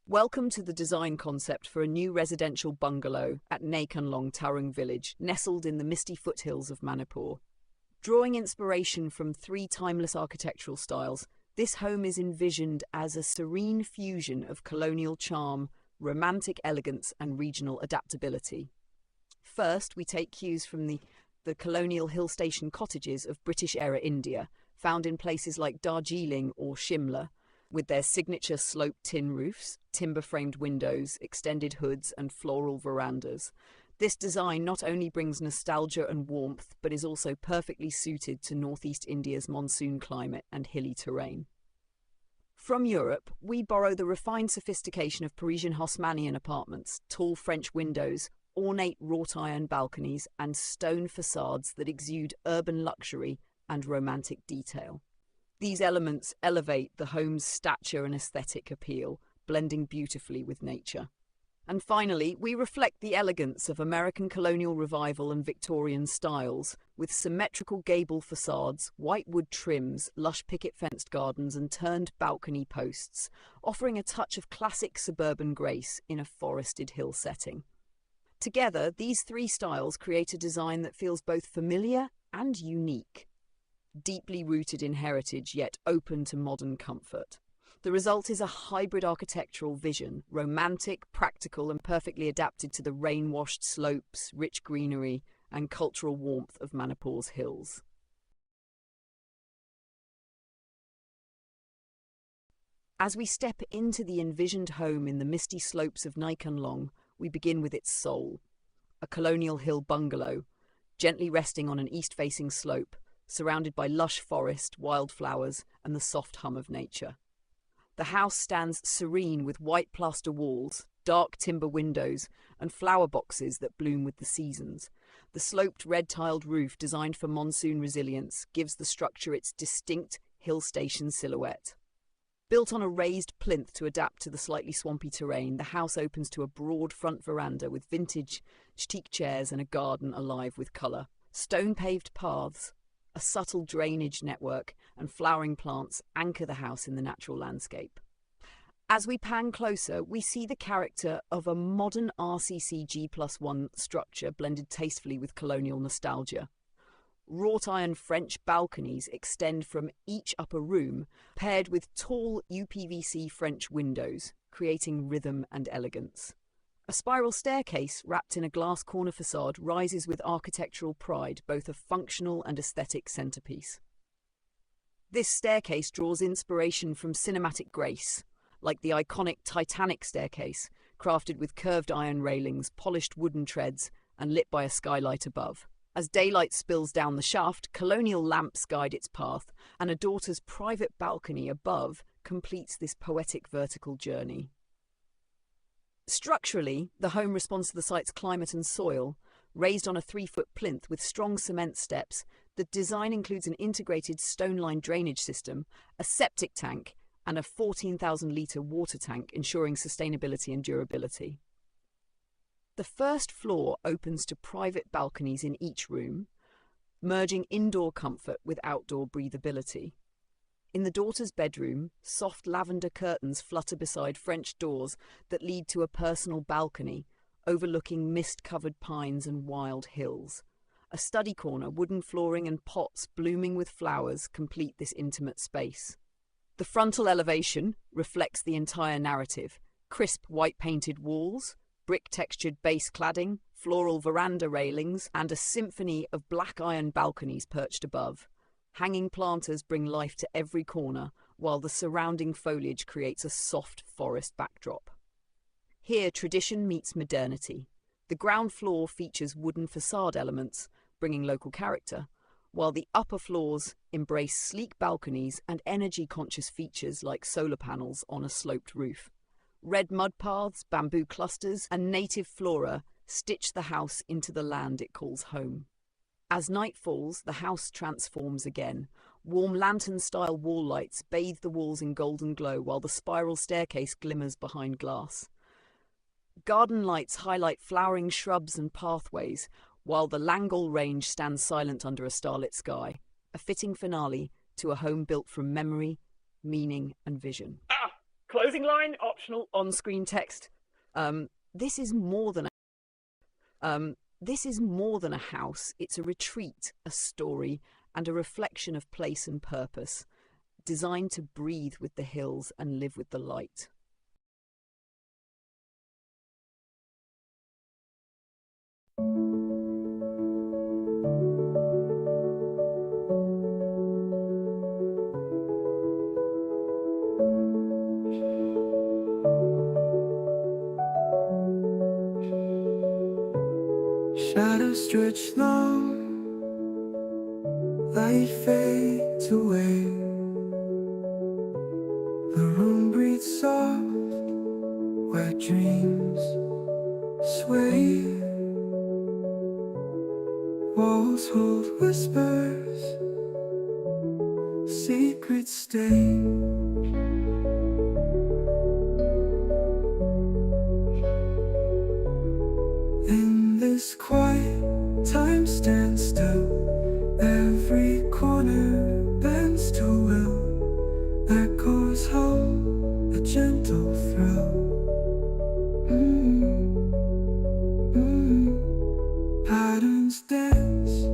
Welcome to the design concept for a new residential bungalow at Nakenlong Tarung village, nestled in the misty foothills of Manipur. Drawing inspiration from three timeless architectural styles, this home is envisioned as a serene fusion of colonial charm, romantic elegance, and regional adaptability. First, we take cues from the Colonial Hill Station cottages of British-era India, found in places like Darjeeling or Shimla, with their signature sloped tin roofs, timber-framed windows, extended hoods, and floral verandas. This design not only brings nostalgia and warmth, but is also perfectly suited to northeast India's monsoon climate and hilly terrain. From Europe, we borrow the refined sophistication of Parisian Haussmannian apartments, tall French windows, ornate wrought-iron balconies, and stone facades that exude urban luxury and romantic detail. These elements elevate the home's stature and aesthetic appeal, blending beautifully with nature. And finally, we reflect the elegance of American Colonial Revival and Victorian styles, with symmetrical gable facades, white wood trims, lush picket-fenced gardens, and turned balcony posts, offering a touch of classic suburban grace in a forested hill setting. Together, these three styles create a design that feels both familiar and unique, deeply rooted in heritage yet open to modern comfort. The result is a hybrid architectural vision, romantic, practical, and perfectly adapted to the rain-washed slopes, rich greenery, and cultural warmth of Manipur's hills. As we step into the envisioned home in the misty slopes of Nakenlong, we begin with its soul, a colonial hill bungalow, gently resting on an east-facing slope, surrounded by lush forest, wildflowers, and the soft hum of nature. The house stands serene with white plaster walls, dark timber windows, and flower boxes that bloom with the seasons. The sloped red-tiled roof, designed for monsoon resilience, gives the structure its distinct hill station silhouette. Built on a raised plinth to adapt to the slightly swampy terrain, the house opens to a broad front veranda with vintage teak chairs and a garden alive with colour. Stone-paved paths, a subtle drainage network, and flowering plants anchor the house in the natural landscape. As we pan closer, we see the character of a modern RCC G+1 structure blended tastefully with colonial nostalgia. Wrought-iron French balconies extend from each upper room, paired with tall UPVC French windows, creating rhythm and elegance. A spiral staircase wrapped in a glass corner facade rises with architectural pride, both a functional and aesthetic centerpiece. This staircase draws inspiration from cinematic grace, like the iconic Titanic staircase, crafted with curved iron railings, polished wooden treads, and lit by a skylight above. As daylight spills down the shaft, colonial lamps guide its path, and a daughter's private balcony above completes this poetic vertical journey. Structurally, the home responds to the site's climate and soil. Raised on a 3-foot plinth with strong cement steps, the design includes an integrated stone-lined drainage system, a septic tank, and a 14,000-litre water tank, ensuring sustainability and durability. The first floor opens to private balconies in each room, merging indoor comfort with outdoor breathability. In the daughter's bedroom, soft lavender curtains flutter beside French doors that lead to a personal balcony, overlooking mist-covered pines and wild hills. A study corner, wooden flooring and pots blooming with flowers complete this intimate space. The frontal elevation reflects the entire narrative: crisp white-painted walls, brick-textured base cladding, floral veranda railings, and a symphony of black iron balconies perched above. Hanging planters bring life to every corner, while the surrounding foliage creates a soft forest backdrop. Here, tradition meets modernity. The ground floor features wooden facade elements, bringing local character, while the upper floors embrace sleek balconies and energy-conscious features like solar panels on a sloped roof. Red mud paths, bamboo clusters, and native flora stitch the house into the land it calls home. As night falls, the house transforms again. Warm lantern-style wall lights bathe the walls in golden glow, while the spiral staircase glimmers behind glass. Garden lights highlight flowering shrubs and pathways, while the Langal Range stands silent under a starlit sky, a fitting finale to a home built from memory, meaning, and vision. Closing line, optional on-screen text. This is more than a house. It's a retreat, a story, and a reflection of place and purpose, designed to breathe with the hills and live with the light. Shadows stretch long, light fades away. The room breathes soft, where dreams sway. Walls hold whispers, secrets stay. In this quiet, time stands still. Every corner bends to will. Echoes hum, a gentle thrill. Patterns dance,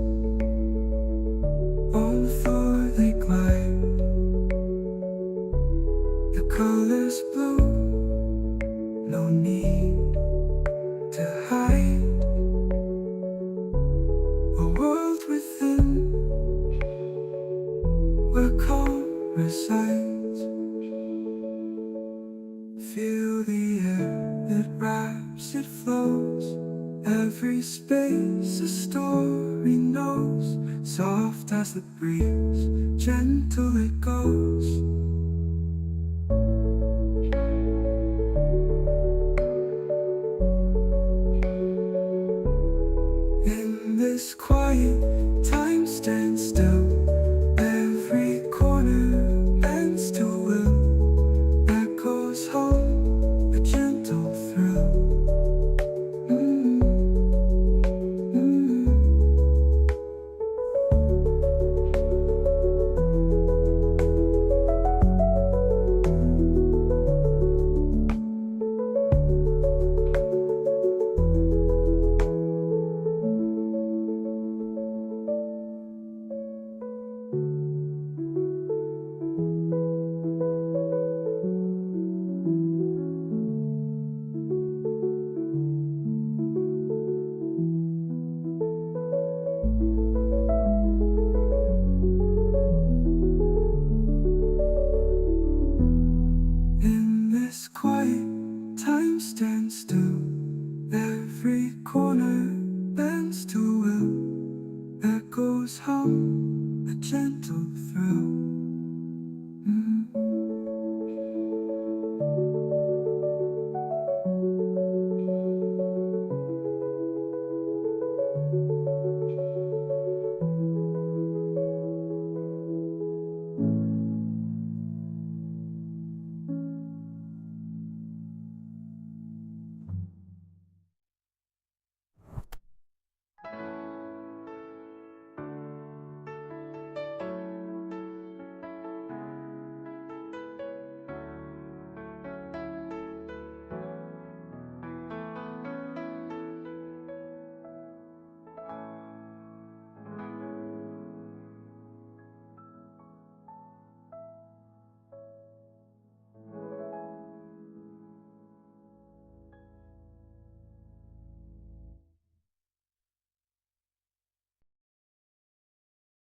on the floor they glide. The colors blue, no need to hide. A world within, where calm resides. Feel the air, it wraps, it flows. Every space a story knows. Soft as the breeze, gentle it goes.